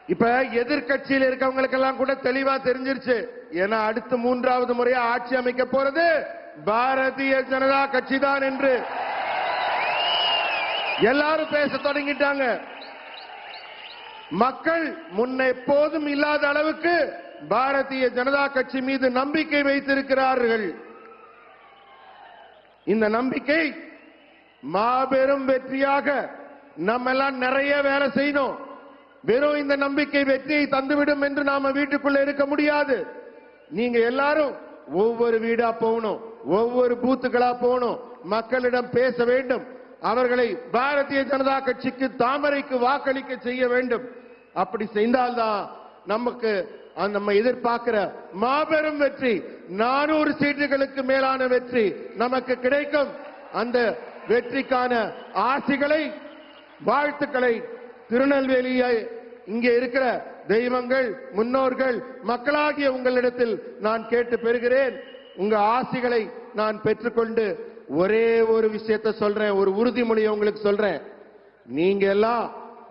இப்ப எதிர்க்கட்சியில் இருக்கவங்களுக்கெல்லாம் கூட தெளிவா தெரிஞ்சிருச்சு. ஏன்னா அடுத்த 3வது முறையா ஆட்சி அமைக்க போறது பாரதிய ஜனதா கட்சி தான் என்று எல்லாரும் பேச தொடங்கிட்டாங்க. மக்கள் முன்ன எப்போதும் இல்லாத அளவுக்கு பாரதிய ஜனதா கட்சி மீது நம்பிக்கை வைத்திருக்கிறார்கள். இந்த நம்பிக்கை மாபெரும் வெற்றியாக நம்ம எல்லாம் நிறைய வேலை செய்யணும். வெறும் இந்த நம்பிக்கை வெற்றியை தந்துவிடும் என்று நாம வீட்டுக்குள்ள இருக்க முடியாது. நீங்க எல்லாரும் ஒவ்வொரு வீடா போகணும், ஒவ்வொரு பூத்துகளா போகணும், மக்களிடம் பேச வேண்டும், அவர்களை பாரதிய ஜனதா கட்சிக்கு தாமரைக்கு வாக்களிக்க செய்ய வேண்டும். அப்படி செய்தால்தான் நமக்கு நம்ம எதிர்பார்க்கிற மாபெரும் வெற்றி 400 சீட்டுகளுக்கு மேலான வெற்றி நமக்கு கிடைக்கும். அந்த வெற்றிக்கான ஆசிகளை, வாழ்த்துக்களை திருநெல்வேலியை இங்கே இருக்கிற தெய்வங்கள், முன்னோர்கள், மக்களாகிய உங்களிடத்தில் நான் கேட்டு பெறுகிறேன். உங்க ஆசிகளை நான் பெற்றுக்கொண்டு ஒரே ஒரு விஷயத்தை சொல்றேன், ஒரு உறுதிமொழியை உங்களுக்கு சொல்றேன். நீங்க எல்லாம்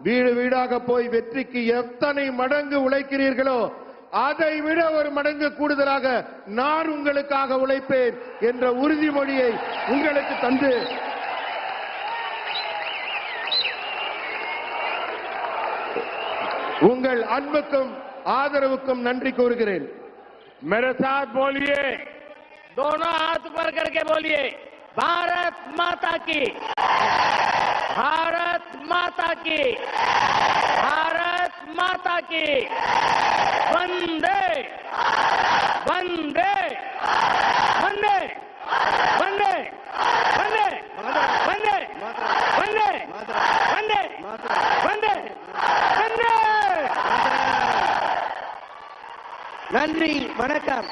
வீடு வீடாக போய் வெற்றிக்கு எத்தனை மடங்கு உழைக்கிறீர்களோ அதை விட ஒரு மடங்கு கூடுதலாக நான் உங்களுக்காக உழைப்பேன் என்ற உறுதிமொழியை உங்களுக்கு தந்து உங்கள் அன்புக்கும் ஆதரவுக்கும் நன்றி கூறுகிறேன். मेरे साथ बोलिए, दोनों हाथ ऊपर करके बोलिए, भारत माता की, भारत माता की, भारत माता की, वंदे वंदे वंदे वंदे वंदे वंदे वंदे वंदे वंदे वंदे. நன்றி, வணக்கம்.